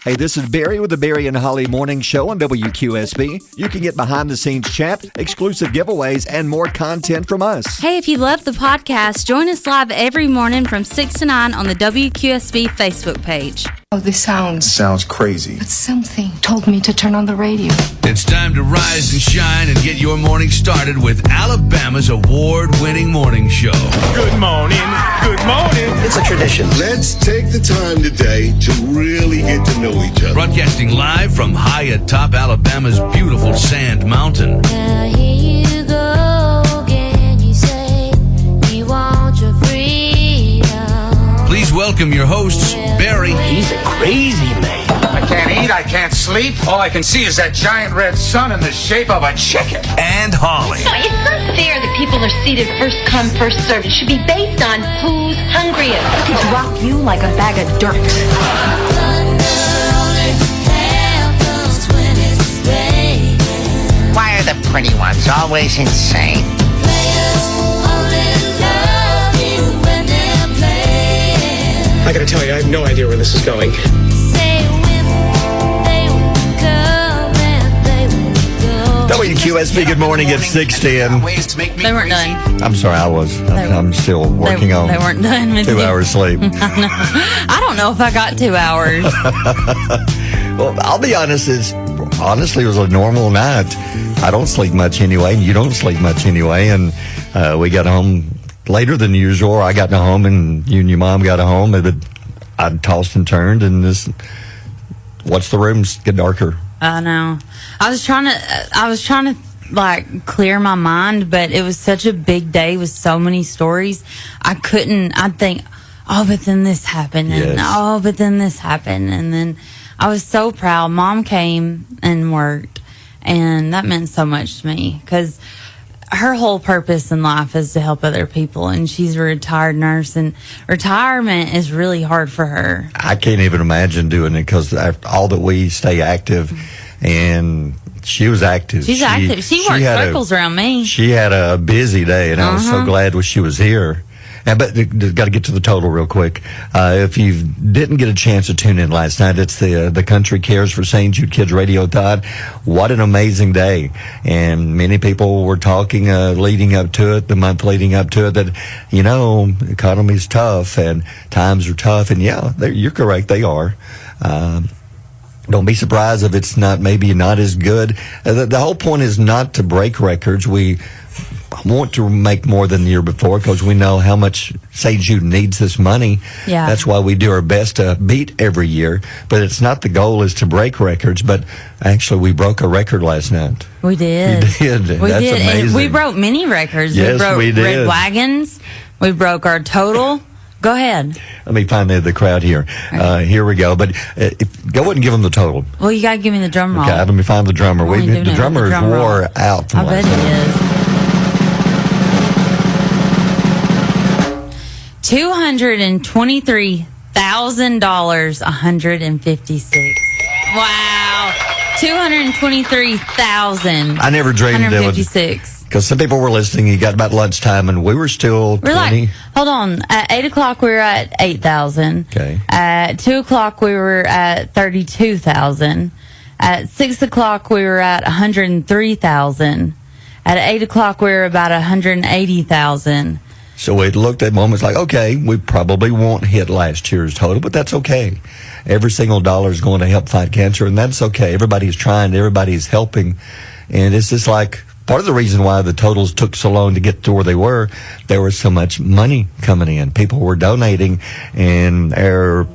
Hey, this is Barry with the Barry and Holly Morning Show on WQSB. You can get behind-the-scenes chat, exclusive giveaways, and more content from us. Hey, if you love the podcast, join us live every morning from 6 to 9 on the WQSB Facebook page. Oh, this sounds crazy. But something told me to turn on the radio. It's time to rise and shine and get your morning started with Alabama's award-winning morning show. Good morning. Good morning. It's a tradition. Let's take the time today to really get to know each other. Broadcasting live from high atop Alabama's beautiful Sand Mountain. Now here you go again. You say you want your freedom. Please welcome your hosts, Barry. He's a crazy man. I can't eat, I can't sleep. All I can see is that giant red sun in the shape of a chicken. And Holly. No, it's not fair that people are seated first come, first served. It should be based on who's hungriest. I could drop you like a bag of dirt. Why are the pretty ones always insane? I gotta tell you, I have no idea where this is going. WQSB, good morning at 6:10. They weren't done. I'm sorry, I'm still working on They weren't done with 2 you. hours sleep. I don't know if I got 2 hours. Well, I'll be honest, it was a normal night. I don't sleep much anyway, and you don't sleep much anyway, and we got home later than usual. I got home, and you and your mom got home, but I tossed and turned, and watch the rooms get darker. I know. I was trying to like clear my mind, but it was such a big day with so many stories. I'd think, oh, but then this happened, and Yes. oh, but then this happened, and then I was so proud. Mom came and worked, and that meant so much to me because her whole purpose in life is to help other people, and she's a retired nurse, and retirement is really hard for her. I can't even imagine doing it because all that we stay active, and she was active. She's active. She worked circles around me. She had a busy day, and I was so glad when she was here. But got to get to the total real quick. If you didn't get a chance to tune in last night, it's the Country Cares for St. Jude Kids Radio Thon. What an amazing day. And many people were talking leading up to it, the month leading up to it, that, the economy's tough and times are tough. And yeah, you're correct, they are. Don't be surprised if it's maybe not as good. The whole point is not to break records. We want to make more than the year before because we know how much St. Jude needs this money. Yeah. That's why we do our best to beat every year. But it's not the goal is to break records. But actually, we broke a record last night. We did. We did. That's amazing. And we broke many records. Yes, we broke we did. Red Wagons. We broke our total. Go ahead. Let me find the crowd here. Here we go. But go ahead and give them the total. Well, you got to give me the drum roll. Okay, let me find the drummer. The drummer is wore out from I bet last night. it is. $223,000, 156. Wow. 223,000. I never dreamed that would. 156. Because some people were listening. You got about lunchtime, and we were still 20. Like, hold on. At 8 o'clock, we were at 8,000. Okay. At 2 o'clock, we were at 32,000. At 6 o'clock, we were at 103,000. At 8 o'clock, we were about 180,000. So it looked at moments like, okay, we probably won't hit last year's total, but that's okay. Every single dollar is going to help fight cancer, and that's okay. Everybody's trying, everybody's helping. And it's just like part of the reason why the totals took so long to get to where they were, there was so much money coming in. People were donating, and our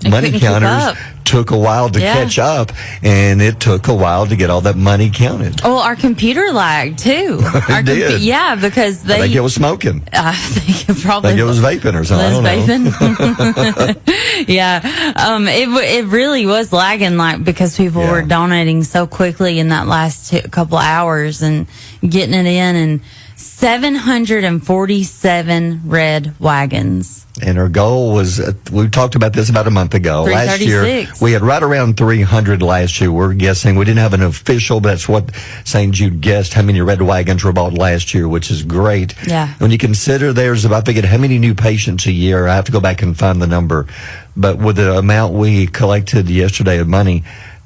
money counters took a while to catch up, and it took a while to get all that money counted. Well, our computer lagged too. It did. Yeah, because I think it was smoking. I think it probably. I think it was vaping or something. I don't know. Yeah, it really was lagging, like because people were donating so quickly in that last couple hours and getting it in, and 747 red wagons. And our goal was, we talked about this about a month ago. Last year, 336. we had right around 300 last year. We're guessing. We didn't have an official, but that's what St. Jude guessed how many red wagons were bought last year, which is great. Yeah. When you consider there's about, I forget how many new patients a year. I have to go back and find the number. But with the amount we collected yesterday of money,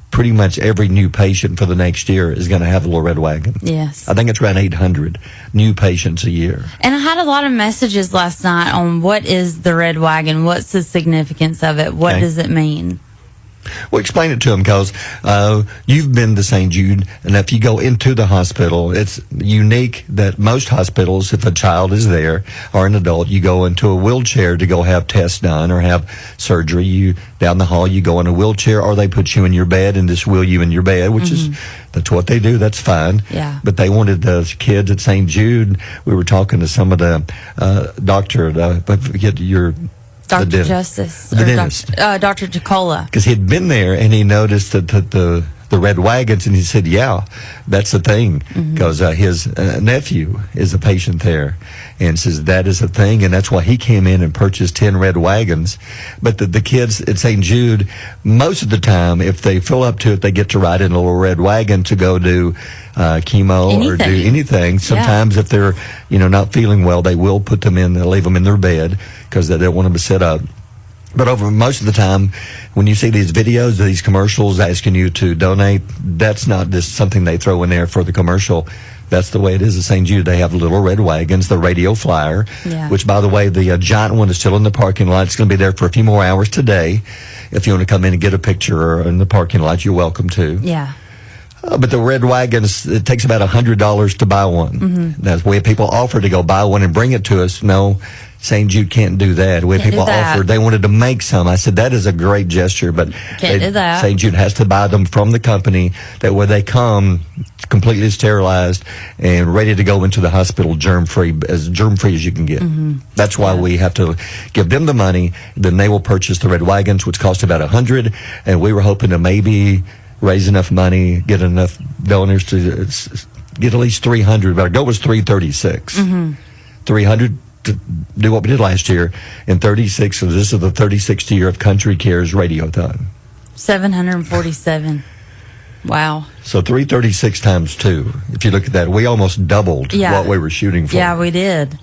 pretty much every new patient for the next year is going to have a little red wagon. Yes. I think it's around 800 new patients a year. And I had a lot of messages last night on what is the red wagon? What's the significance of it? What Okay. does it mean? Well, explain it to them, because you've been to St. Jude, and if you go into the hospital, it's unique that most hospitals, if a child is there or an adult, you go into a wheelchair to go have tests done or have surgery. You down the hall, you go in a wheelchair, or they put you in your bed and just wheel you in your bed, which is that's what they do. That's fine. Yeah. But they wanted the kids at St. Jude. We were talking to some of the doctor. I forget your. Dr. Justice. The dentist. Dr. Jacola. Because he'd been there and he noticed that the red wagons, and he said, yeah, that's the thing. Because his nephew is a patient there and says that is a thing, and that's why he came in and purchased 10 red wagons. But the kids at St. Jude, most of the time, if they fill up to it, they get to ride in a little red wagon to go do chemo or do anything. Sometimes if they're not feeling well, they will put them in, they'll leave them in their bed because they don't want them to sit up. But over most of the time, when you see these videos, these commercials asking you to donate, that's not just something they throw in there for the commercial. That's the way it is at St. Jude. They have little red wagons, the radio flyer, which, by the way, the giant one is still in the parking lot. It's going to be there for a few more hours today. If you want to come in and get a picture in the parking lot, you're welcome to. Yeah. But the red wagons, it takes about $100 to buy one. That's the way people offer to go buy one and bring it to us. No, St. Jude can't do that. The way Can't people do that. offered, they wanted to make some. I said, that is a great gesture, but Can't do that. St. Jude has to buy them from the company. That way they come completely sterilized and ready to go into the hospital germ-free as you can get. That's why we have to give them the money. Then they will purchase the red wagons, which cost about $100, and we were hoping to maybe raise enough money, get enough donors to get at least 300. But our goal was 336. 300 to do what we did last year, and 36. So this is the 36th year of Country Cares Radiothon. 747. Wow. So 336 times 2. If you look at that, we almost doubled what we were shooting for. Yeah, we did.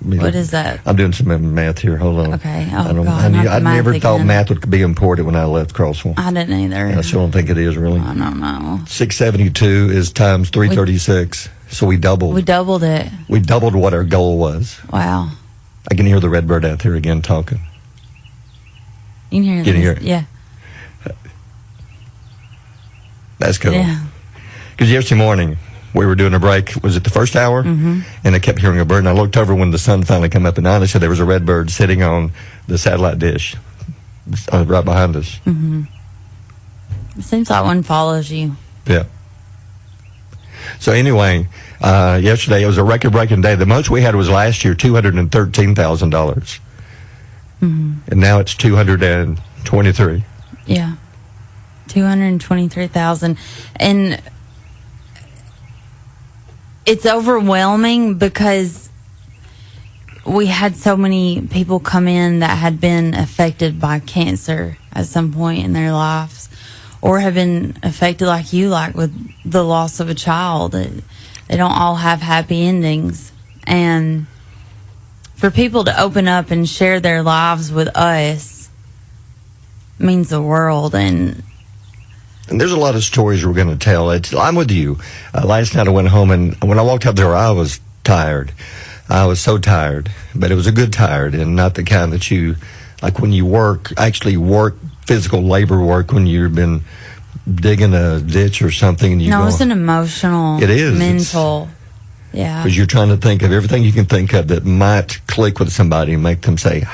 What is that? I'm doing some math here. Hold on. Okay. Oh, I God. I never math thought again. math would be important when I left Crossville. I didn't either. I still don't think it is, really. I don't know. 672 is times 336. So we doubled. We doubled it. We doubled what our goal was. Wow. I can hear the redbird out there again talking. You can hear Can you hear this? it? Yeah. That's cool. Yeah. Because yesterday morning, we were doing a break. Was it the first hour? And I kept hearing a bird. And I looked over when the sun finally came up, and I said there was a red bird sitting on the satellite dish right behind us. It seems like one follows you. Yeah. So anyway, yesterday it was a record-breaking day. The most we had was last year, $213,000. And now it's 223. Yeah. 223,000. And it's overwhelming because we had so many people come in that had been affected by cancer at some point in their lives, or have been affected like you, like with the loss of a child. They don't all have happy endings. And for people to open up and share their lives with us means the world. And there's a lot of stories we're going to tell. I'm with you. Last night I went home, and when I walked out there, I was tired. I was so tired, but it was a good tired, and not the kind that you, like when you actually work physical labor work, when you've been digging a ditch or something. And it's an emotional, it is mental. Yeah. Because you're trying to think of everything you can think of that might click with somebody and make them say,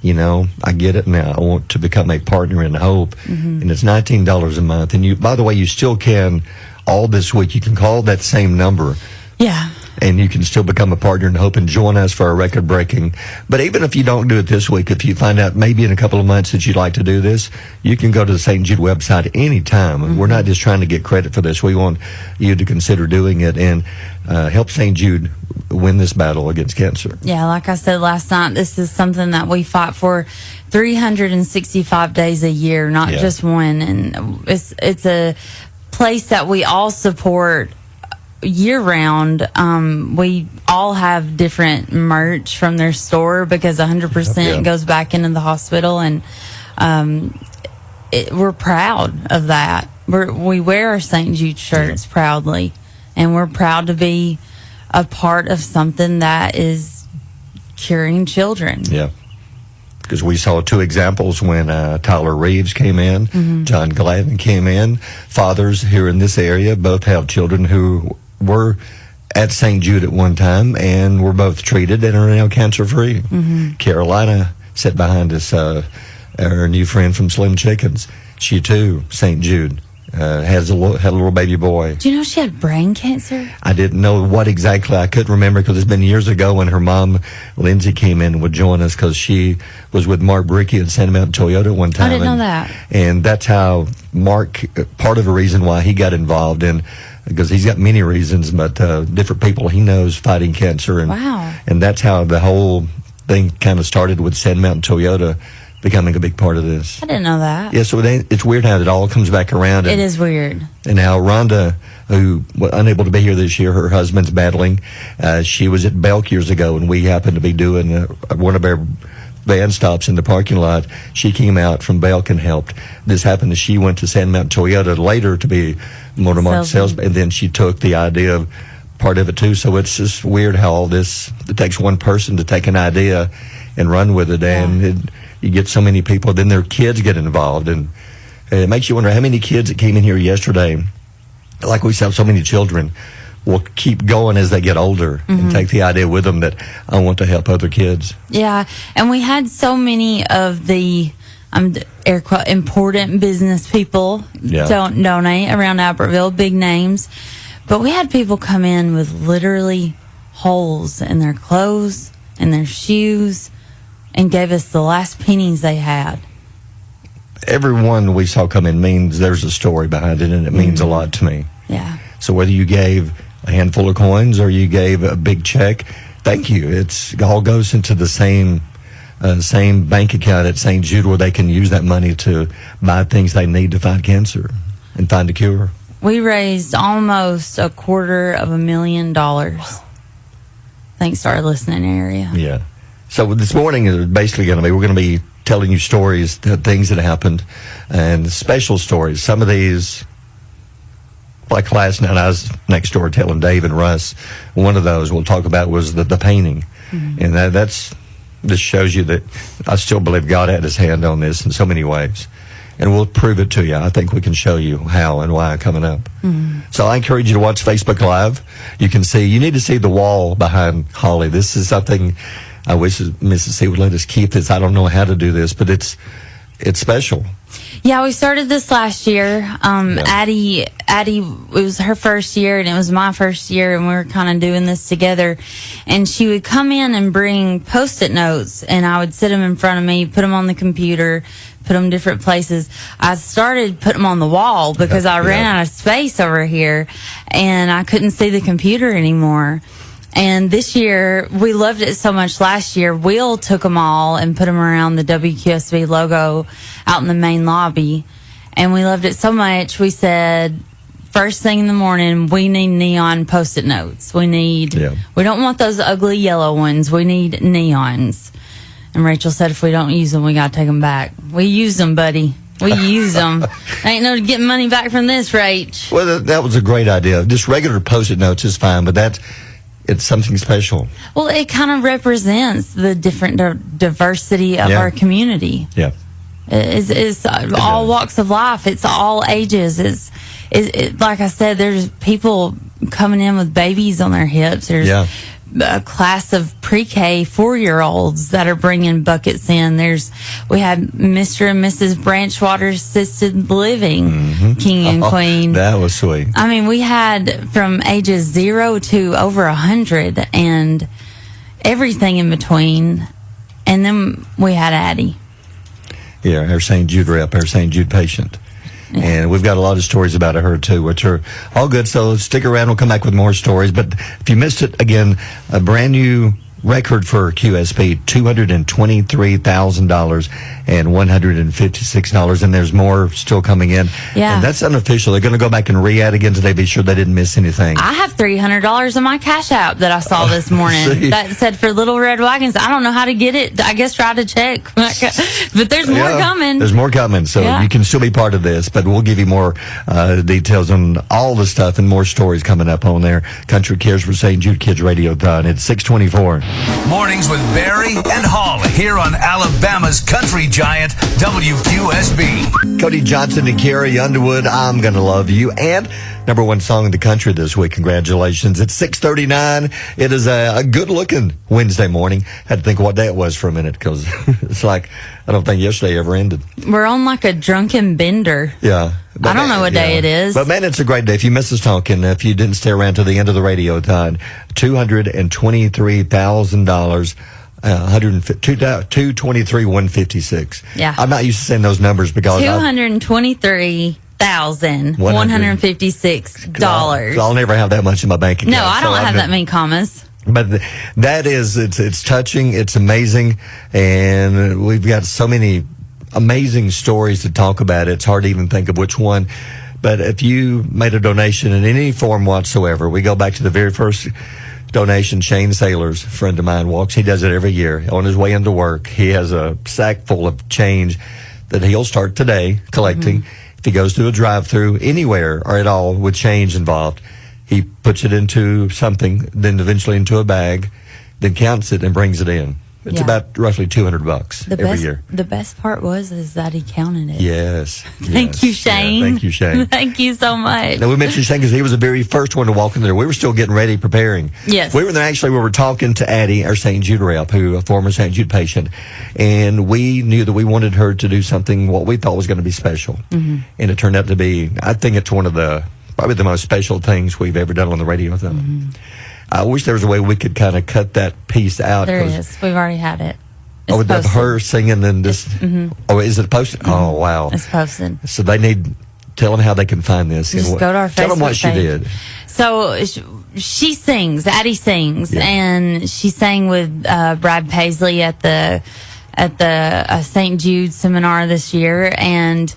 I get it now. I want to become a partner in hope. And it's $19 a month. And by the way, you still can, all this week, you can call that same number. Yeah. and you can still become a partner in hope and join us for our record breaking. But even if you don't do it this week, if you find out maybe in a couple of months that you'd like to do this, you can go to the St. Jude website anytime. We're not just trying to get credit for this. We want you to consider doing it and help St. Jude win this battle against cancer. Yeah, like I said last night, this is something that we fight for 365 days a year, not just one. And it's a place that we all support year round. We all have different merch from their store because 100% goes back into the hospital, and we're proud of that. We wear our St. Jude shirts proudly, and we're proud to be a part of something that is curing children. Yeah. Because we saw two examples when Tyler Reeves came in, John Gladden came in. Fathers here in this area both have children who were at St. Jude at one time and were both treated and are now cancer-free. Carolina sat behind us, our new friend from Slim Chickens. She too, St. Jude, had a little baby boy. Do you know she had brain cancer? I didn't know what exactly. I couldn't remember because it's been years ago when her mom, Lindsay, came in and would join us because she was with Mark Bricky at Santa Mountain Toyota at one time. I didn't know that. And that's how Mark, part of the reason why he got involved in, because he's got many reasons, but different people he knows fighting cancer. And, and that's how the whole thing kind of started with Sand Mountain Toyota becoming a big part of this. I didn't know that. Yeah, so it's weird how it all comes back around. It is weird. And now Rhonda, who was unable to be here this year, her husband's battling. She was at Belk years ago, and we happened to be doing one of our van stops in the parking lot. She came out from Belk and helped. This happened that she went to Sand Mountain Toyota later to be motor market salesman, and then she took the idea of part of it too. So it's just weird how all this, it takes one person to take an idea and run with it, and you get so many people, then their kids get involved, and it makes you wonder how many kids that came in here yesterday, like we have so many children, will keep going as they get older and take the idea with them that I want to help other kids. Yeah, and we had so many of the air quote important business people don't donate around Albertville, big names, but we had people come in with literally holes in their clothes and their shoes and gave us the last pennies they had. Everyone we saw come in means there's a story behind it, and it means a lot to me. Yeah. So whether you gave a handful of coins or you gave a big check, thank you. It all goes into the same bank account at St. Jude where they can use that money to buy things they need to fight cancer and find a cure. We raised almost $250,000 thanks to our listening area. Yeah. So this morning is basically we're going to be telling you stories, things that happened, and special stories. Some of these, like last night, I was next door telling Dave and Russ, one of those we'll talk about was the painting. And this shows you that I still believe God had his hand on this in so many ways. And we'll prove it to you. I think we can show you how and why coming up. So I encourage you to watch Facebook Live. You need to see the wall behind Holly. This is something I wish Mrs. C would let us keep this. I don't know how to do this, but it's special. Yeah, we started this last year. Addie, it was her first year, and it was my first year, and we were kind of doing this together. And she would come in and bring Post-it notes, and I would sit them in front of me, put them on the computer, put them different places. I started putting them on the wall because I ran out of space over here, and I couldn't see the computer anymore. And this year, we loved it so much. Last year, Will took them all and put them around the WQSB logo out in the main lobby. And we loved it so much, we said, first thing in the morning, we need neon Post-it notes. We don't want those ugly yellow ones. We need neons. And Rachel said, if we don't use them, we got to take them back. We use them, buddy. We use them. Ain't no getting money back from this, Rach. Well, that was a great idea. Just regular Post-it notes is fine, but it's something special. Well, it kind of represents the different diversity of our community. Yeah. It's all walks of life. It's all ages. It's like I said, there's people coming in with babies on their hips. There's a class of pre-K 4-year-olds that are bringing buckets in. We had Mr. and Mrs. Branchwater Assisted Living, King and Queen. That was sweet. I mean, we had from ages 0 to over 100 and everything in between. And then we had Addie. Yeah, our St. Jude rep, our St. Jude patient. Yeah. And we've got a lot of stories about her, too, which are all good. So stick around. We'll come back with more stories. But if you missed it, again, a brand new record for QSP, $223,000 and $156. And there's more still coming in. Yeah. And that's unofficial. They're going to go back and re-add again today. Be sure they didn't miss anything. I have $300 in my Cash App that I saw this morning that said for Little Red Wagons. I don't know how to get it. I guess try to check. But there's more coming. There's more coming. So you can still be part of this. But we'll give you more details on all the stuff and more stories coming up on there. Country Cares for St. Jude Kids Radiothon. It's 624. Mornings with Barry and Holly here on Alabama's country giant WQSB. Cody Johnson and Carrie Underwood, I'm Gonna Love You, and number one song in the country this week. Congratulations. It's 6:39. It is a good-looking Wednesday morning. Had to think what day it was for a minute because it's like I don't think yesterday ever ended. We're on like a drunken bender. Yeah. I don't know what day it is. But, man, it's a great day. If you missed us talking, if you didn't stay around to the end of the Radiothon, $223,000, $223,156. Yeah. I'm not used to saying those numbers because $223,156. I'll never have that much in my bank account. No, I don't have that many commas. But that is, it's touching, it's amazing, and we've got so many amazing stories to talk about. It's hard to even think of which one. But if you made a donation in any form whatsoever, we go back to the very first donation. Shane Sailors, a friend of mine, walks. He does it every year. On his way into work, he has a sack full of change that he'll start today collecting. If he goes to a drive-through anywhere or at all with change involved, he puts it into something, then eventually into a bag, then counts it and brings it in. It's about roughly $200 every year. The best part is that he counted it. Yes. Thank you, Shane. Yeah, thank you, Shane. Thank you so much. Now, we mentioned Shane because he was the very first one to walk in there. We were still getting ready, preparing. Yes. We were there we were talking to Addie, our St. Jude rep, a former St. Jude patient, and we knew that we wanted her to do something what we thought was going to be special. And it turned out to be, I think it's one of probably the most special things we've ever done on the radio. I wish there was a way we could kind of cut that piece out. There is. We've already had it. With her singing and this. Oh, is it posted? Oh, wow. It's posted. So they tell them how they can find this. Just go to our Facebook Tell them what she page. did. So she sings. Addie sings, and she sang with Brad Paisley at the St. Jude seminar this year, and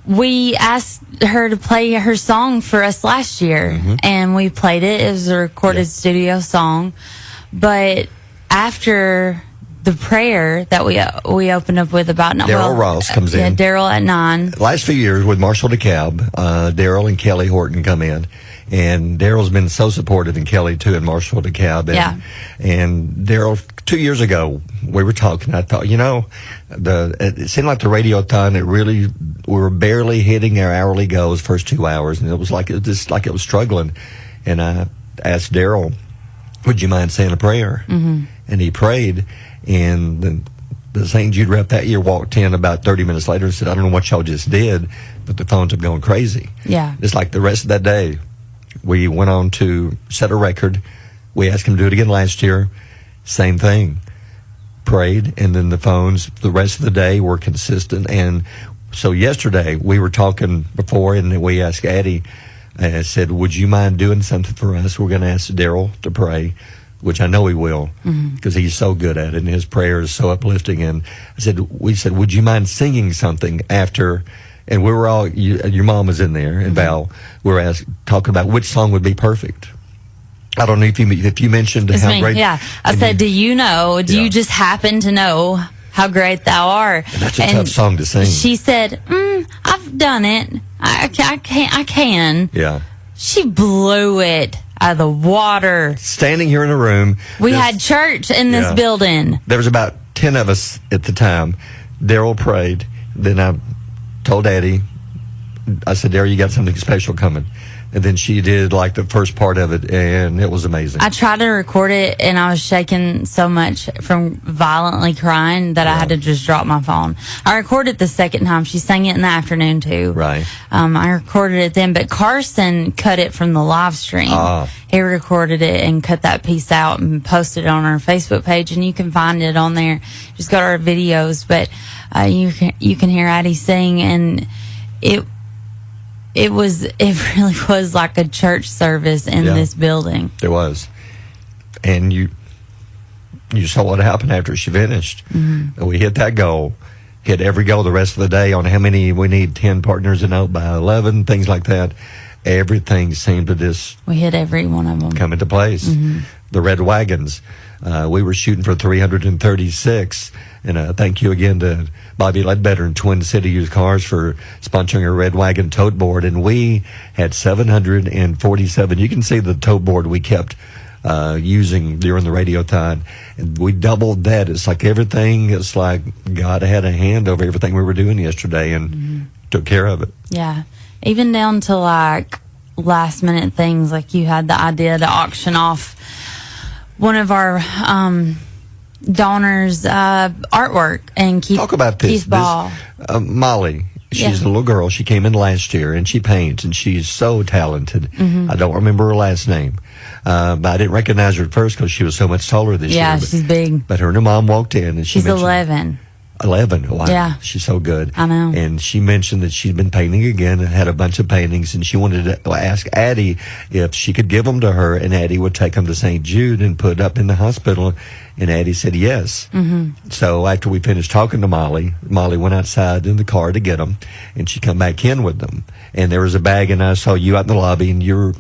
we asked her to play her song for us last year, and we played it. It was a recorded studio song, but after the prayer that we opened up with about Daryl Ross comes in. Yeah, Daryl at 9. Last few years with Marshall DeKalb, Daryl and Kelly Horton come in, and Daryl's been so supportive, and Kelly too, and Marshall DeKalb. And Daryl, 2 years ago, we were talking. I thought, it seemed like the Radiothon. We were barely hitting our hourly goals first 2 hours, and it was just struggling. And I asked Daryl, "Would you mind saying a prayer?" And he prayed, and then the St. Jude rep that year walked in about 30 minutes later and said, "I don't know what y'all just did, but the phones have gone crazy." Yeah. It's like the rest of that day, we went on to set a record. We asked him to do it again last year. Same thing. Prayed, and then the phones the rest of the day were consistent. And so yesterday, we were talking before, and we asked Addie, I said, "Would you mind doing something for us? We're going to ask Daryl to pray," which I know he will, because he's so good at it, and his prayer is so uplifting. And we said, "Would you mind singing something after?" And we were all, your mom was in there, and Val, we were talking about which song would be perfect. I don't know if you mentioned It's how me. great. Yeah. I said, "Do you know? Do you just happen to know how great thou art?" And that's a tough song to sing. She said, "I've done it. I can." Yeah. She blew it out of the water. Standing here in a room. We had church in this building. There was about 10 of us at the time. Daryl prayed. Then I told Addie, I said, Dara, you got something special coming. And then she did like the first part of it, and it was amazing. I tried to record it, and I was shaking so much from violently crying that I had to just drop my phone. I recorded the second time. She sang it in the afternoon, too. Right. I recorded it then, but Carson cut it from the live stream. He recorded it and cut that piece out and posted it on our Facebook page, and you can find it on there. Just go to our videos, but you can hear Addie sing, and it really was like a church service in this building. It was. And you saw what happened after she finished. Mm-hmm. We hit that goal, hit every goal the rest of the day on how many we need, 10 partners and out by 11, things like that. Everything seemed to just... We hit every one of them. ...come into place. Mm-hmm. The red wagons. We were shooting for 336. And thank you again to Bobby Ledbetter and Twin City Used Cars for sponsoring a red wagon tote board. And we had 747. You can see the tote board we kept using during the radiothon. And we doubled that. It's like everything, it's like God had a hand over everything we were doing yesterday and took care of it. Yeah. Even down to like last minute things, like you had the idea to auction off one of our donors' artwork and keep talk about this. Keith Ball. Molly, she's a little girl. She came in last year and she paints and she's so talented. Mm-hmm. I don't remember her last name, but I didn't recognize her at first because she was so much taller this year. Yeah, she's big. But her and her mom walked in and she's 11. 11. Wow. Yeah. She's so good. I know. And she mentioned that she'd been painting again and had a bunch of paintings, and she wanted to ask Addie if she could give them to her, and Addie would take them to St. Jude and put up in the hospital. And Addie said yes. Mm-hmm. So after we finished talking to Molly went outside in the car to get them, and she come back in with them. And there was a bag, and I saw you out in the lobby, and you were...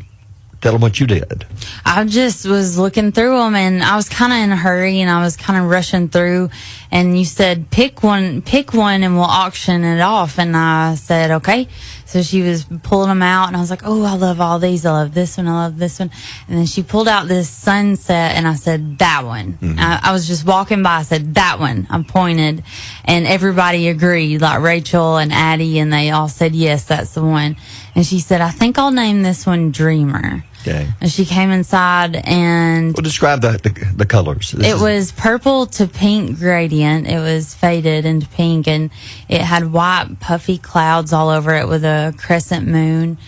Tell them what you did. I just was looking through them, and I was kind of in a hurry, and I was kind of rushing through. And you said, pick one, and we'll auction it off. And I said, okay. So she was pulling them out, and I was like, oh, I love all these. I love this one. I love this one. And then she pulled out this sunset, and I said, that one. Mm-hmm. I was just walking by. I said, that one. I pointed, and everybody agreed, like Rachel and Addie, and they all said, yes, that's the one. And she said, I think I'll name this one Dreamer. Okay. And she came inside and... Well, describe the colors. It was purple to pink gradient. It was faded into pink, and it had white puffy clouds all over it with a crescent moon.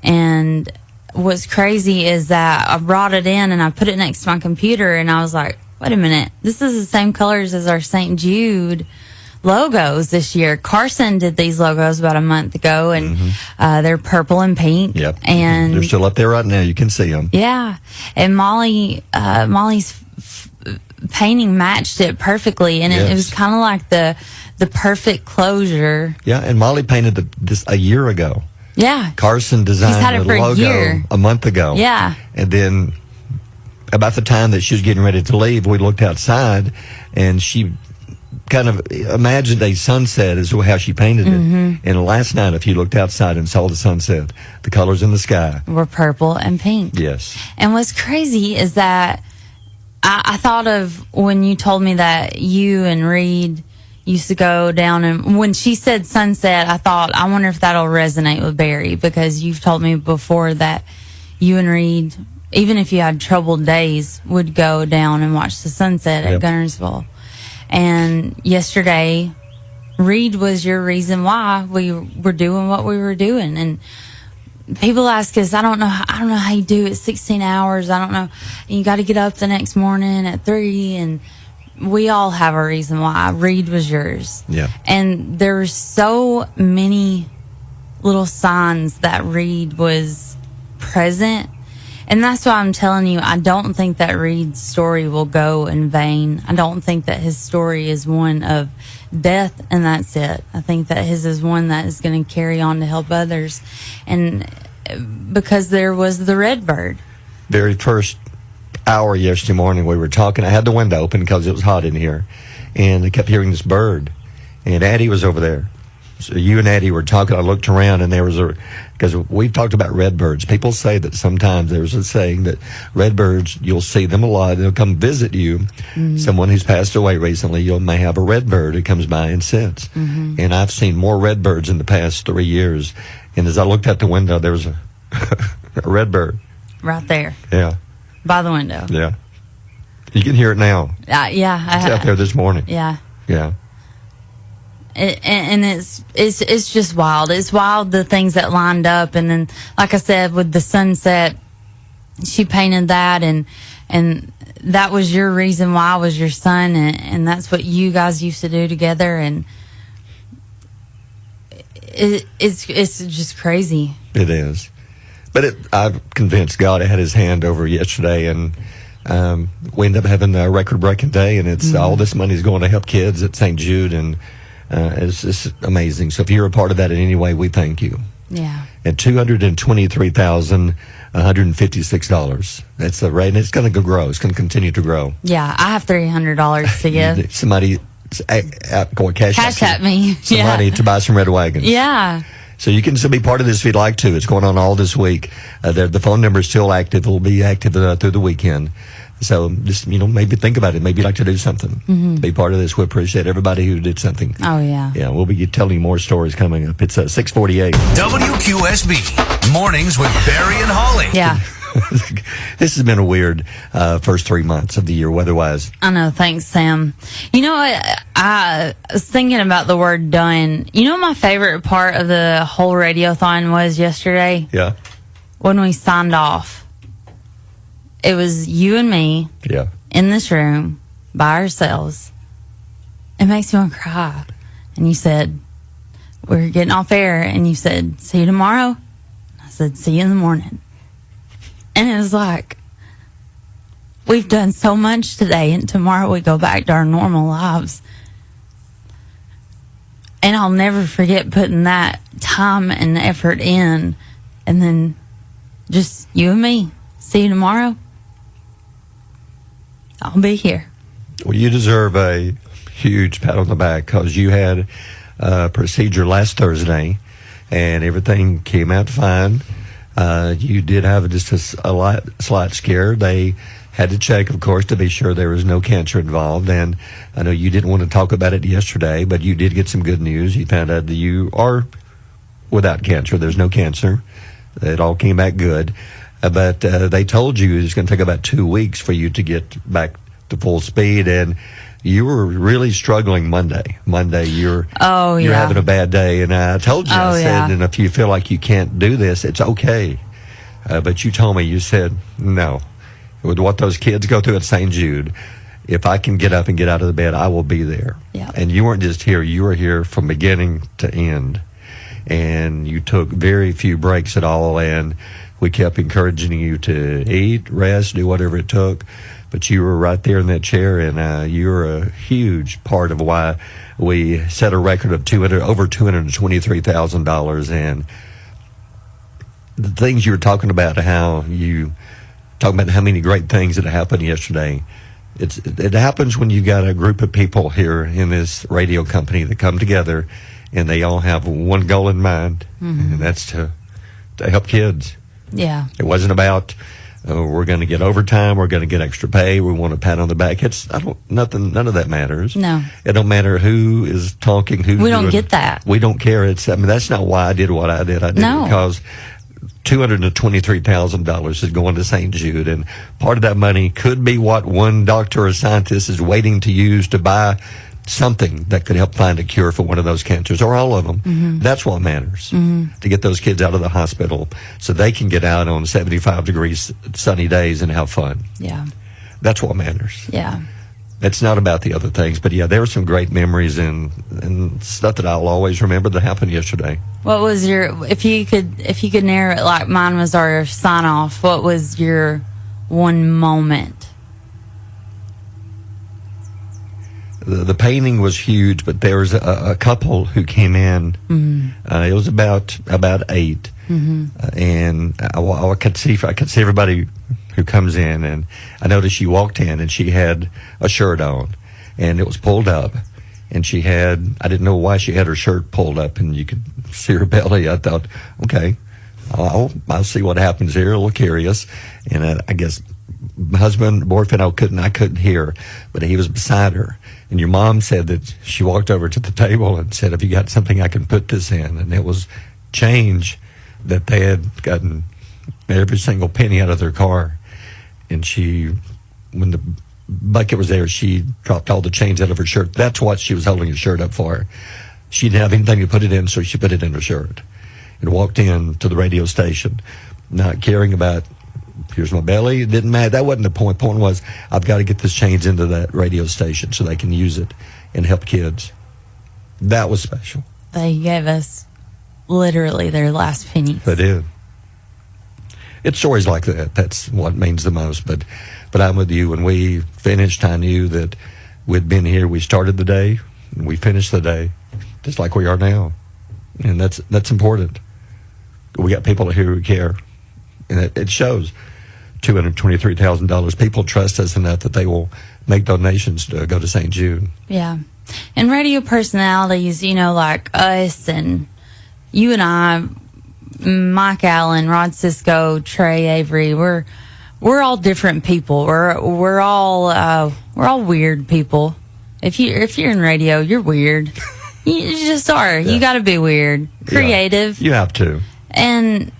And what's crazy is that I brought it in and I put it next to my computer, and I was like, wait a minute, this is the same colors as our St. Jude logos this year. Carson did these logos about a month ago, and they're purple and pink. Yep. And they're still up there right now. You can see them. Yeah. And Molly's painting matched it perfectly, and it was kind of like the perfect closure. Yeah, and Molly painted this a year ago. Yeah. Carson designed the logo a month ago. Yeah. And then about the time that she was getting ready to leave, we looked outside, and she kind of imagined a sunset is how she painted it. Mm-hmm. And last night, if you looked outside and saw the sunset, the colors in the sky were purple and pink. Yes. And what's crazy is that I thought of when you told me that you and Reed used to go down, and when she said sunset, I thought, I wonder if that'll resonate with Barry, because you've told me before that you and Reed, even if you had troubled days, would go down and watch the sunset at Gunnersville. And yesterday, Reed was your reason why we were doing what we were doing. And people ask us, I don't know how you do it, 16 hours. I don't know. And you got to get up the next morning at 3, and we all have a reason why. Reed was yours. Yeah. And there were so many little signs that Reed was present. And that's why I'm telling you, I don't think that Reed's story will go in vain. I don't think that his story is one of death and that's it. I think that his is one that is going to carry on to help others. And because there was the Redbird. Very first hour yesterday morning, we were talking. I had the window open because it was hot in here. And I kept hearing this bird. And Addie was over there. So you and Addie were talking. I looked around, and there was because we've talked about redbirds. People say that sometimes there's a saying that redbirds, you'll see them a lot. They'll come visit you. Mm-hmm. Someone who's passed away recently, you may have a redbird who comes by and sits. Mm-hmm. And I've seen more redbirds in the past 3 years. And as I looked out the window, there was a red bird. Right there Yeah, by the window. yeah. You can hear it now. Yeah. It's out there this morning. Yeah. Yeah. And it's just wild. It's wild, the things that lined up. And then, like I said, with the sunset, she painted that, and that was your reason why I was your son, and that's what you guys used to do together, and it's just crazy. It is. But I'm convinced God had his hand over yesterday, and we ended up having a record-breaking day, and it's all this money is going to help kids at St. Jude, and it's amazing. So if you're a part of that in any way, we thank you. Yeah. At $223,156. That's the rate, and it's going to grow. It's going to continue to grow. Yeah, I have $300 to give. Somebody cash at me. Some money to buy some red wagons. Yeah. So you can still be part of this if you'd like to. It's going on all this week. The phone number is still active. It will be active through the weekend. So just, maybe think about it. Maybe you'd like to do something. Be part of this. We appreciate everybody who did something. Oh, yeah. Yeah, we'll be telling you more stories coming up. It's 6:48. WQSB, Mornings with Barry and Holly. Yeah. This has been a weird first 3 months of the year weather-wise. I know. Thanks, Sam. You know what? I was thinking about the word done. You know what my favorite part of the whole radiothon was yesterday? Yeah. When we signed off. It was you and me in this room by ourselves. It makes me want to cry. And you said, we're getting off air. And you said, see you tomorrow. I said, see you in the morning. And it was like, we've done so much today, and tomorrow we go back to our normal lives. And I'll never forget putting that time and effort in, and then just you and me. See you tomorrow. I'll be here. Well, you deserve a huge pat on the back because you had a procedure last Thursday and everything came out fine. You did have just a slight scare. They had to check, of course, to be sure there was no cancer involved. And I know you didn't want to talk about it yesterday, but you did get some good news. You found out that you are without cancer. There's no cancer. It all came back good. But they told you it's going to take about 2 weeks for you to get back to full speed, and you were really struggling Monday. You're having a bad day, and I told you, I said, and if you feel like you can't do this, it's okay. But you told me, you said, no. With what those kids go through at St. Jude, if I can get up and get out of the bed, I will be there. Yeah. And you weren't just here, you were here from beginning to end. And you took very few breaks at all, and we kept encouraging you to eat, rest, do whatever it took. But you were right there in that chair, and you're a huge part of why we set a record of over $223,000. And the things you were talking about, how many great things that happened yesterday. It happens when you got a group of people here in this radio company that come together, and they all have one goal in mind, and that's to help kids. Yeah. It wasn't about we're going to get overtime, we're going to get extra pay, we want a pat on the back. None of that matters. No. It don't matter who is talking, we don't get that. We don't care. That's not why I did what I did. I did it because $223,000 is going to St. Jude, and part of that money could be what one doctor or scientist is waiting to use to buy something that could help find a cure for one of those cancers, or all of them. That's what matters, to get those kids out of the hospital so they can get out on 75 degrees sunny days and have fun. Yeah. That's what matters. Yeah. It's not about the other things, but yeah, there were some great memories and stuff that I'll always remember that happened yesterday. What was if you could narrow it, like mine was our sign off, what was your one moment? The painting was huge, but there was a couple who came in. It was about 8, and I could see everybody who comes in, and I noticed she walked in and she had a shirt on, and it was pulled up, and I didn't know why she had her shirt pulled up, and you could see her belly. I thought, okay, I'll see what happens here. A little curious, and I guess boyfriend, I couldn't hear, but he was beside her. And your mom said that she walked over to the table and said, "Have you got something I can put this in?" And it was change that they had gotten every single penny out of their car. And when the bucket was there, she dropped all the change out of her shirt. That's what she was holding her shirt up for. She didn't have anything to put it in, so she put it in her shirt and walked in to the radio station, not caring about, here's my belly. It didn't matter. That wasn't the point. The point was, I've got to get this change into that radio station so they can use it and help kids. That was special. They gave us literally their last pennies. They did. It's stories like that. That's what means the most. But I'm with you. When we finished, I knew that we'd been here. We started the day, and we finished the day, just like we are now. And that's important. We got people here who care. And it shows. $223,000. People trust us enough that they will make donations to go to St. Jude. Yeah. And radio personalities, like us and you and I, Mike Allen, Rod Cisco, Trey Avery, we're all different people. We're all weird people. If you're in radio, you're weird. You just are. Yeah. You got to be weird, creative. Yeah, you have to. And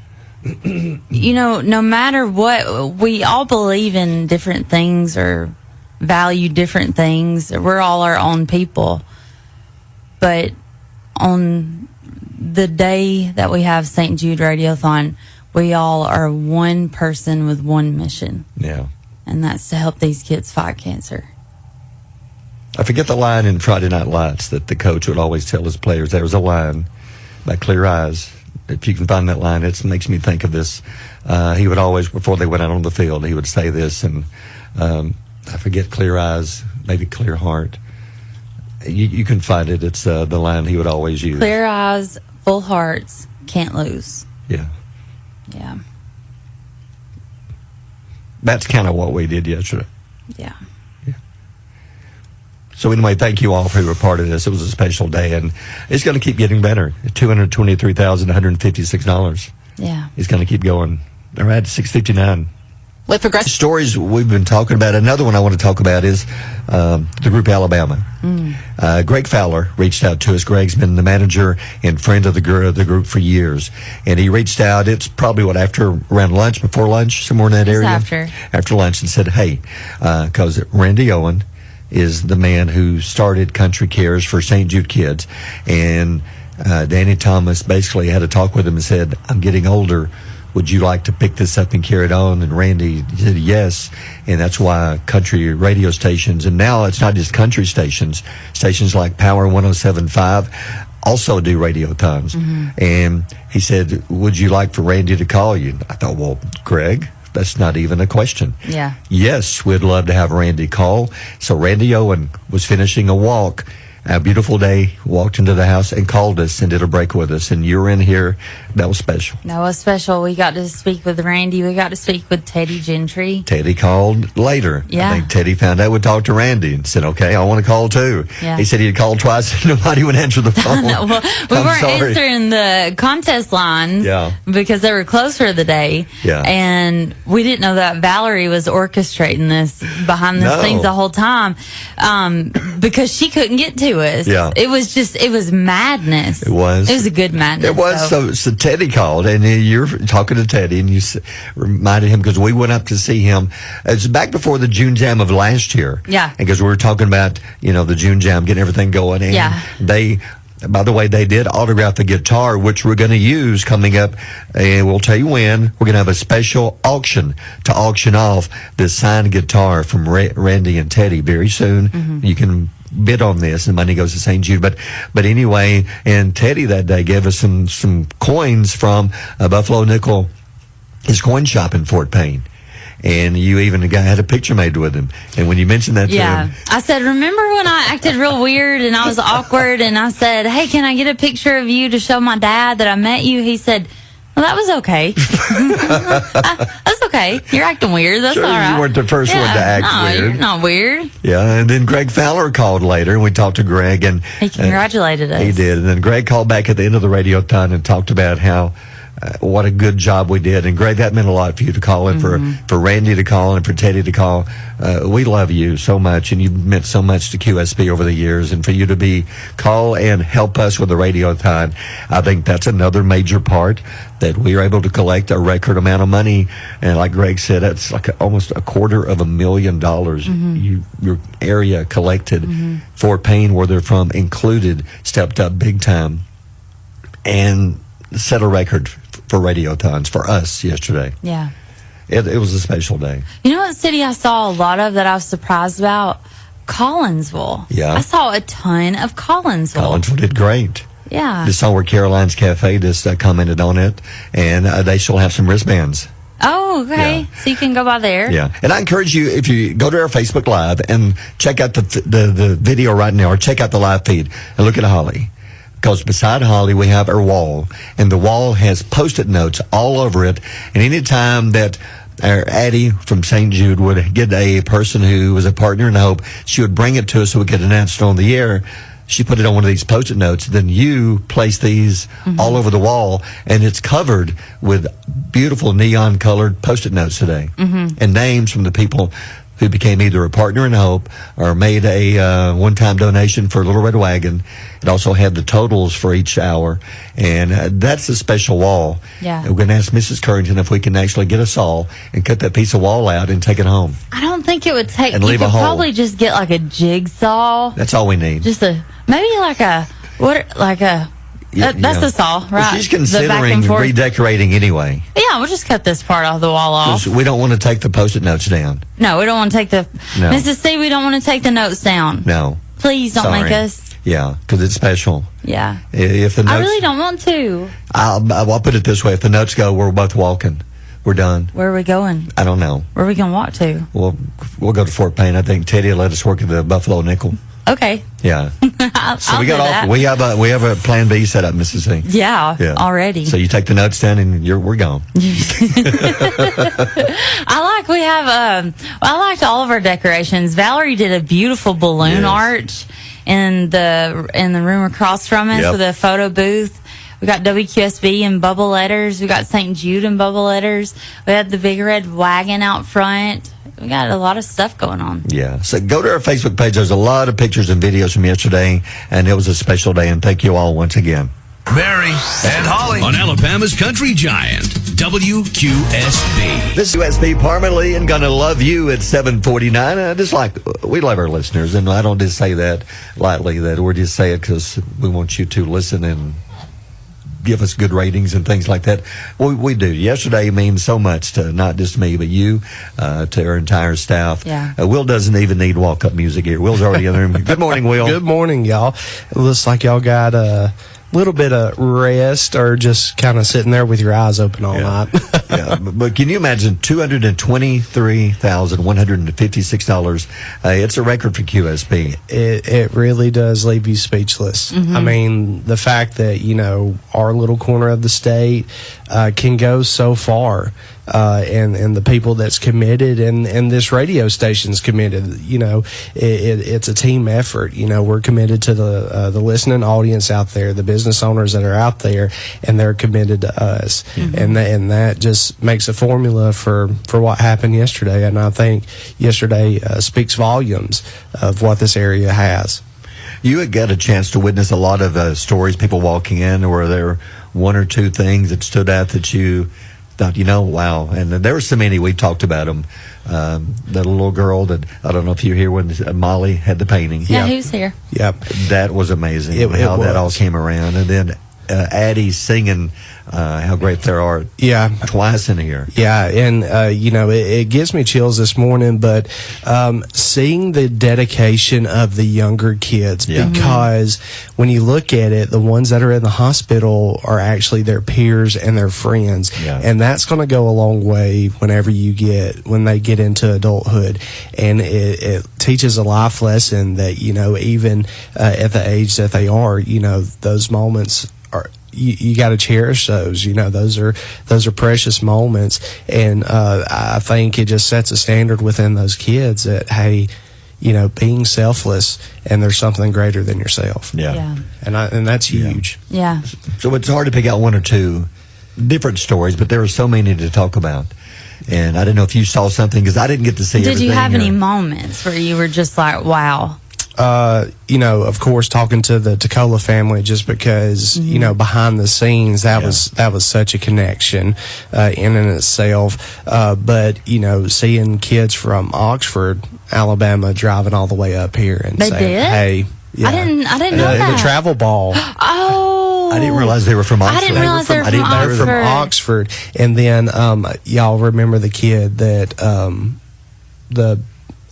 no matter what, we all believe in different things or value different things. We're all our own people. But on the day that we have St. Jude Radiothon, we all are one person with one mission. Yeah. And that's to help these kids fight cancer. I forget the line in Friday Night Lights that the coach would always tell his players. There was a line by Clear Eyes. If you can find that line, it makes me think of this. He would always, before they went out on the field, he would say this, and I forget Clear Eyes, maybe Clear Heart. You can find it. It's the line he would always use. Clear eyes, full hearts, can't lose. Yeah. Yeah. That's kind of what we did yesterday. Yeah. So anyway, thank you all who were part of this. It was a special day, and it's going to keep getting better. $223,156. Yeah. It's going to keep going. All right, $659. With progressive stories we've been talking about, another one I want to talk about is the group Alabama. Greg Fowler reached out to us. Greg's been the manager and friend of the group for years, and he reached out. It's probably around lunch, before lunch, somewhere in that area. After lunch, and said, "Hey, because Randy Owen is the man who started Country Cares for St. Jude kids, and Danny Thomas basically had a talk with him and said, I'm getting older. Would you like to pick this up and carry it on?" And Randy said yes, and that's why country radio stations, and now it's not just country stations like Power 107.5 also do radiothons. And he said, would you like for Randy to call you? I thought, well, Greg, that's not even a question. Yeah. Yes, we'd love to have Randy call. So Randy Owen was finishing a walk, a beautiful day, walked into the house and called us and did a break with us. And you were in here. That was special. That was special. We got to speak with Randy. We got to speak with Teddy Gentry. Teddy called later. Yeah. I think Teddy found out would talk to Randy and said, okay, I want to call too. Yeah. He said he'd called twice and nobody would answer the phone. Well, we weren't answering the contest lines because they were closed for the day. Yeah. And we didn't know that Valerie was orchestrating this behind the scenes the whole time because she couldn't get to us. Yeah. It was madness. It was. It was a good madness. It was. So Teddy called, and you're talking to Teddy, and you reminded him, because we went up to see him. It's back before the June Jam of last year. Yeah. Because we were talking about, the June Jam, getting everything going. And by the way, they did autograph the guitar, which we're going to use coming up, and we'll tell you when. We're going to have a special auction to auction off this signed guitar from Randy and Teddy very soon. You can bid on this, and money goes to St. Jude. But anyway, and Teddy that day gave us some coins from Buffalo Nickel, his coin shop in Fort Payne. And you even had a picture made with him. And when you mentioned that to him, I said, remember when I acted real weird and I was awkward, and I said, hey, can I get a picture of you to show my dad that I met you? He said, well, that was okay. That's okay. You're acting weird. That's sure, all right. You weren't the first one to act weird. You're not weird. Yeah, and then Greg Fowler called later, and we talked to Greg. And he congratulated us. He did. And then Greg called back at the end of the radiothon and talked about how what a good job we did. And Greg, that meant a lot for you to call and for Randy to call and for Teddy to call. We love you so much, and you've meant so much to QSB over the years. And for you to call and help us with the Radiothon, I think that's another major part, that we are able to collect a record amount of money. And like Greg said, it's like almost $250,000 your area collected for Payne, where they're from, included, stepped up big time and set a record for Radiothons for us yesterday. Yeah. It was a special day. You know what city I saw a lot of that I was surprised about? Collinsville. Yeah. I saw a ton of Collinsville. Collinsville did great. Yeah. Just saw where Caroline's Cafe just commented on it, and they shall have some wristbands. Oh, okay. Yeah. So you can go by there. Yeah. And I encourage you, if you go to our Facebook Live and check out the video right now, or check out the live feed and look at Holly. Because beside Holly, we have our wall, and the wall has Post-it notes all over it. And any time that our Addie from St. Jude would get a person who was a partner in hope, she would bring it to us so we could announce it on the air. She put it on one of these Post-it notes. Then you place these all over the wall, and it's covered with beautiful neon-colored Post-it notes today, and names from the people who became either a partner in hope or made a one-time donation for Little Red Wagon. It also had the totals for each hour, and that's a special wall. Yeah. We're going to ask Mrs. Currington if we can actually get a saw and cut that piece of wall out and take it home. I don't think it would take. And you leave could a hole. probably just get like a jigsaw. That's all we need. Just maybe like a that's the saw, right? She's The back considering and forth. redecorating anyway. Yeah, we'll just cut this part of the wall off. 'Cause we don't want to take the Post-it notes down. No, we don't want to take the No. Mrs. C. We don't want to take the notes down. No. Please don't Sorry. make us. Yeah, because it's special. Yeah. If the notes, I really don't want to. I'll put it this way: if the notes go, we're both walking. We're done. Where are we going? I don't know. Where are we going to walk to? We'll go to Fort Payne. I think Teddy will let us work at the Buffalo Nickel. Okay. Yeah. So I'll we do got that. we have a plan B set up, Mrs. C. Yeah, already. So you take the notes down and we're gone. I liked all of our decorations. Valerie did a beautiful balloon arch in the room across from us with a photo booth. We got WQSB in bubble letters. We got St. Jude in bubble letters. We had the big red wagon out front. We got a lot of stuff going on. Yeah. So go to our Facebook page. There's a lot of pictures and videos from yesterday, and it was a special day. And thank you all once again. Barry and Holly on Alabama's Country Giant, WQSB. This is USB permanently and gonna love you at 7:49. Just like we love our listeners, and I don't just say that lightly. That we're just saying it because we want you to listen and give us good ratings and things like that. We do. Yesterday means so much to not just me, but you, to our entire staff. Yeah. Will doesn't even need walk-up music here. Will's already in the room. Good morning, Will. Good morning, y'all. It looks like y'all got a little bit of rest or just kind of sitting there with your eyes open all night. Yeah, but can you imagine $223,156? It's a record for QSB. It really does leave you speechless. I mean, the fact that, our little corner of the state can go so far, and the people that's committed and this radio station's committed, it's a team effort. We're committed to the listening audience out there, the business owners that are out there, and they're committed to us. And that just makes a formula for what happened yesterday. And I think yesterday speaks volumes of what this area has. You had got a chance to witness a lot of stories, people walking in, or were there one or two things that stood out that you thought, wow. And there were so many. We talked about them. That little girl that, I don't know if you were here when Molly had the painting. Yeah, he was here. Yep. That was amazing. How that all came around. And then Addie singing how great there are twice in here. Yeah, and it gives me chills this morning, but seeing the dedication of the younger kids, because when you look at it, the ones that are in the hospital are actually their peers and their friends, and that's going to go a long way when they get into adulthood, and it teaches a life lesson that even at the age that they are, those moments are. You got to cherish those. Those are precious moments, and I think it just sets a standard within those kids that being selfless, and there's something greater than yourself. Yeah. And that's huge. Yeah. So it's hard to pick out one or two different stories, but there were so many to talk about. And I didn't know if you saw something, because I didn't get to see Did everything. you have any or- moments where you were just like, wow? Of course, talking to the Toccola family, just because, behind the scenes, that was such a connection in and itself. But, seeing kids from Oxford, Alabama, driving all the way up here and They saying, did? hey, yeah. I didn't know that. The travel ball. Oh. I didn't realize they were from Oxford. I didn't realize they were from They were Oxford. from Oxford. And then, y'all remember the kid that,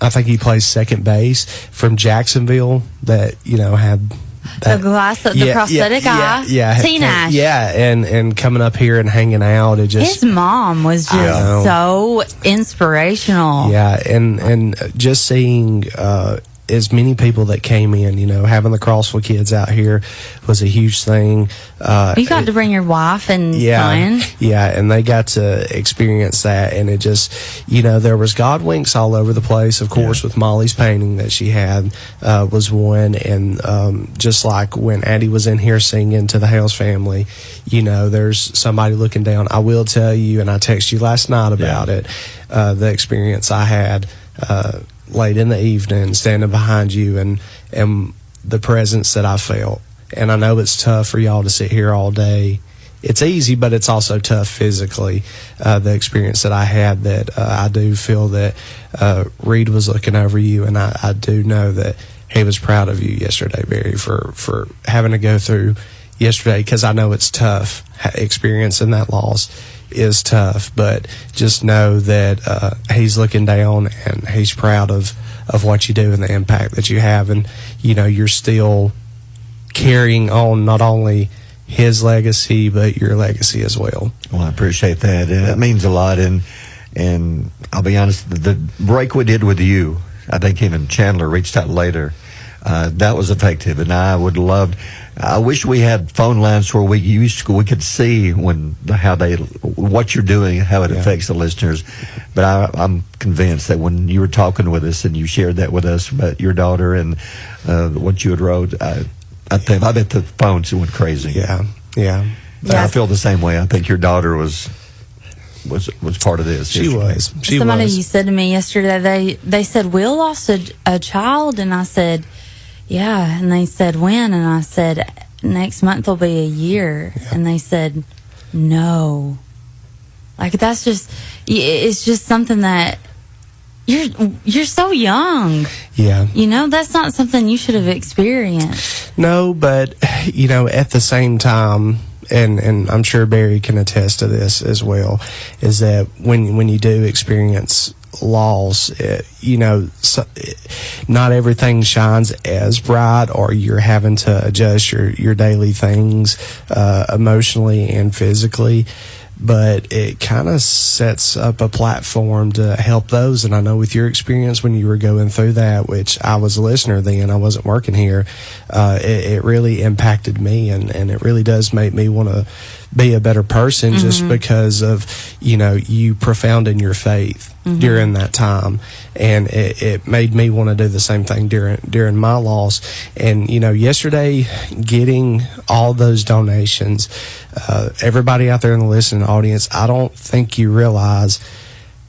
I think he plays second base from Jacksonville that, had that, the prosthetic eye. Yeah. T-Nash. Yeah, and coming up here and hanging out. It just, His mom was just so inspirational. yeah, and just seeing as many people that came in, having the Crossville kids out here was a huge thing. You got to bring your wife and son. Yeah, and they got to experience that, and it just, there was God winks all over the place. Of course, with Molly's painting that she had was one, and just like when Addie was in here singing to the Hales family, there's somebody looking down. I will tell you, and I texted you last night about it, the experience I had late in the evening, standing behind you, and the presence that I felt. And I know it's tough for y'all to sit here all day. It's easy, but it's also tough physically. The experience that I had, that I do feel that Reed was looking over you, and I do know that he was proud of you yesterday, Barry, for having to go through yesterday, because I know it's tough. Experiencing that loss is tough, but just know that he's looking down and he's proud of what you do and the impact that you have, and you're still carrying on not only his legacy but your legacy as well. Well, I appreciate that, and it means a lot. And I'll be honest, the break we did with you, I think even Chandler reached out later. That was effective, and I wish we had phone lines where we could see what you're doing, how it affects the listeners. But I'm convinced that when you were talking with us and you shared that with us about your daughter and what you had wrote, I bet the phones went crazy. Yeah. I feel the same way. I think your daughter was part of this. She was. Somebody said to me yesterday, they said, Will lost a child, and I said, yeah, and they said, when? And I said, next month will be a year. And they said, no. Like, that's just, it's just something that you're so young. Yeah. That's not something you should have experienced. No, but, at the same time, and I'm sure Barry can attest to this as well, is that when you do experience loss, not everything shines as bright, or you're having to adjust your daily things emotionally and physically. But it kind of sets up a platform to help those. And I know with your experience when you were going through that, which I was a listener then, I wasn't working here, it really impacted me, and it really does make me want to be a better person, just because of, you profound in your faith during that time. And it made me want to do the same thing during my loss. And, yesterday, getting all those donations, everybody out there in the listening audience, I don't think you realize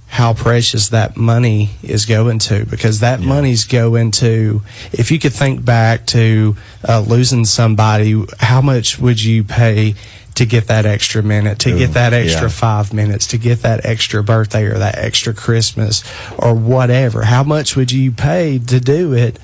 how precious that money is going to, because that money's going to, if you could think back to losing somebody, how much would you pay to get that extra minute, to get that extra 5 minutes, to get that extra birthday or that extra Christmas or whatever? How much would you pay to do it?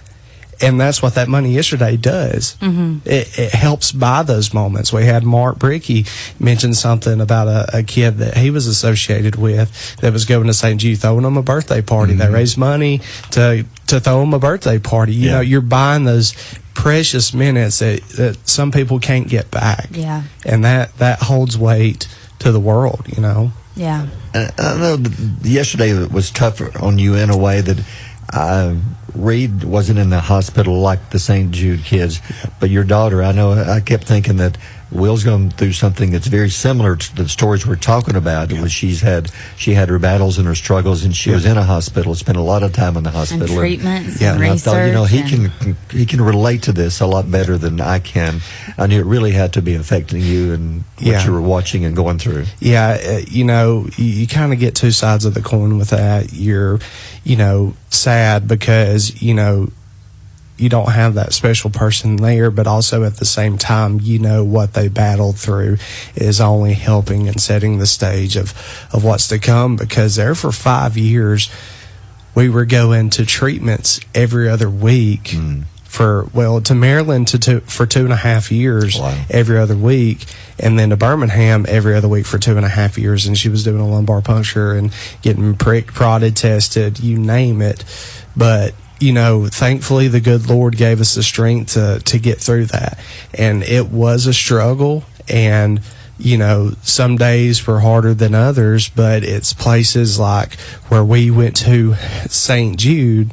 And that's what that money yesterday does. It helps buy those moments. We had Mark Bricky mention something about a kid that he was associated with that was going to St. Jude, throwing him a birthday party. They raised money to throw him a birthday party. You know, you're buying those precious minutes that some people can't get back. Yeah. And that holds weight to the world, Yeah. I know yesterday was tough on you in a way that Reed wasn't in the hospital like the St. Jude kids, but your daughter, I know I kept thinking that Will's gone through something that's very similar to the stories we're talking about. It was she had her battles and her struggles, and she was in a hospital, spent a lot of time in the hospital. And treatments and and I research. thought, he can relate to this a lot better than I can. I knew it really had to be affecting you and what you were watching and going through. Yeah, you kind of get two sides of the coin with that. You're, sad because, you don't have that special person there, but also at the same time, what they battled through is only helping and setting the stage of what's to come, because there for 5 years, we were going to treatments every other week to Maryland for 2.5 years, every other week, and then to Birmingham every other week for 2.5 years. And she was doing a lumbar puncture and getting pricked, prodded, tested, you name it. But thankfully the good Lord gave us the strength to get through that. And it was a struggle, and some days were harder than others, but it's places like where we went to St. Jude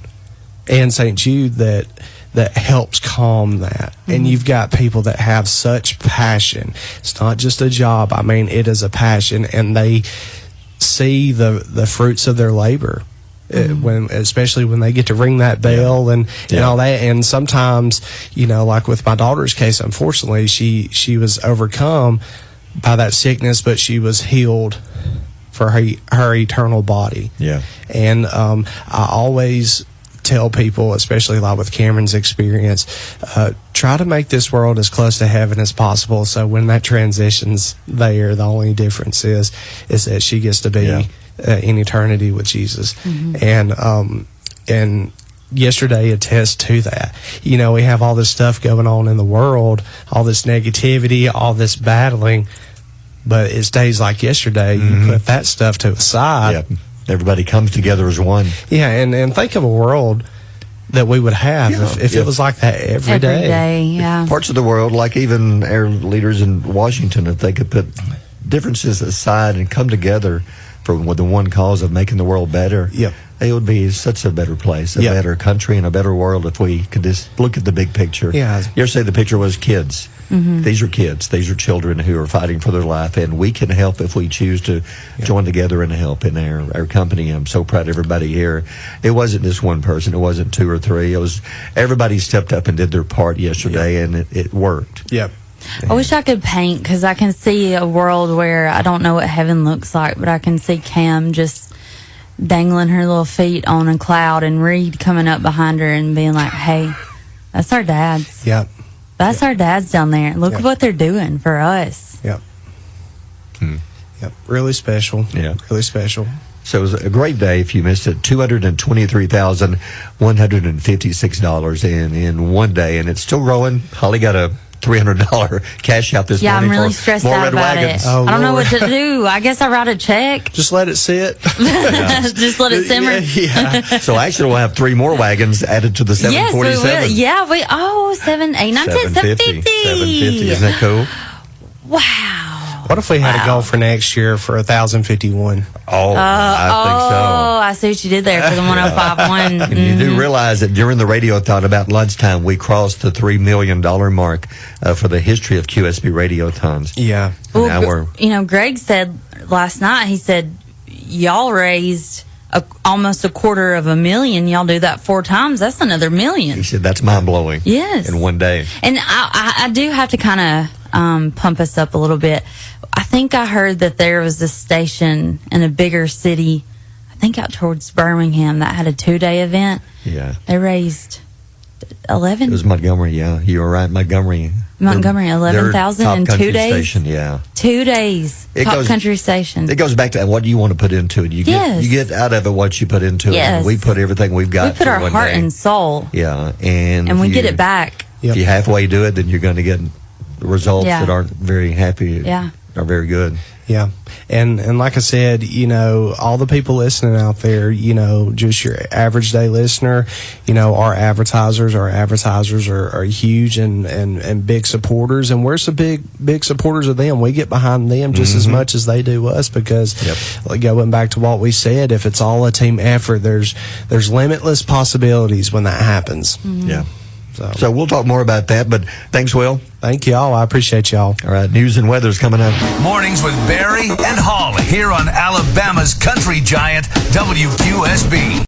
that helps calm that. And you've got people that have such passion. It's not just a job. I mean, it is a passion, and they see the fruits of their labor. Especially when they get to ring that bell and all that. And sometimes, like with my daughter's case, unfortunately, she was overcome by that sickness, but she was healed for her eternal body. Yeah. And I always tell people, especially like with Cameron's experience, try to make this world as close to heaven as possible. So when that transition's there, the only difference is that she gets to be in eternity with Jesus. And yesterday attests to that. We have all this stuff going on in the world, all this negativity, all this battling, but it's days like yesterday, you put that stuff to the side. Everybody comes together as one. Yeah, and think of a world that we would have if it was like that every day. Every day, yeah. Parts of the world, like even our leaders in Washington, if they could put differences aside and come together with the one cause of making the world better, it would be such a better place, a better country, and a better world if we could just look at the big picture. Yeah. You ever say the picture was kids? These are kids. These are children who are fighting for their life, and we can help if we choose to join together and help in our company. I'm so proud of everybody here. It wasn't just one person. It wasn't two or three. It was everybody stepped up and did their part yesterday, and it worked. Yep. I wish I could paint, because I can see a world where I don't know what heaven looks like, but I can see Cam just dangling her little feet on a cloud and Reed coming up behind her and being like, hey, that's our dads. Yep. That's our dads down there. Look at what they're doing for us. Yep. Yep. Really special. Yeah. Really special. So it was a great day. If you missed it, $223,156 in one day, and it's still growing. Holly got a $300 cash out this morning. I'm really for stressed more out red about wagons. it. I don't know what to do. I guess I write a check. Just let it sit. Just let it simmer. Yeah. So actually, we'll have 3 more wagons added to the 747. Yes, we will. Yeah, 7, 8, 9, 10, 750. 750. Isn't that cool? Wow. What if we had a goal for next year for 1,051? Oh, I think so. Oh, I see what you did there for the 105.1. And you do realize that during the radiothon about lunchtime, we crossed the $3 million mark for the history of QSB radiothons. Yeah. Well, Greg said last night, he said, y'all raised almost $250,000. Y'all do that 4 times. That's another $1 million. He said, that's mind-blowing. Yes. In one day. And I do have to kind of pump us up a little bit. I think I heard that there was a station in a bigger city, I think out towards Birmingham, that had a 2-day event. Yeah. They raised 11. It was Montgomery, yeah. You were right, Montgomery. 11,000 in 2 days. Station, yeah. 2 days. Top country station. It goes back to what do you want to put into it. You get out of it what you put into it. And we put everything we've got. We put our heart and soul. Yeah, and we get it back. If you halfway do it, then you're going to get results that aren't very happy. Yeah. Are very good. Yeah. And like I said, all the people listening out there, just your average day listener, our advertisers are huge and big supporters, and we're some big supporters of them. We get behind them just as much as they do us, because going back to what we said, if it's all a team effort, there's limitless possibilities when that happens. Yeah. So we'll talk more about that. But thanks, Will. Thank y'all. I appreciate y'all. All right. News and weather's coming up. Mornings with Barry and Holly here on Alabama's country giant, WQSB.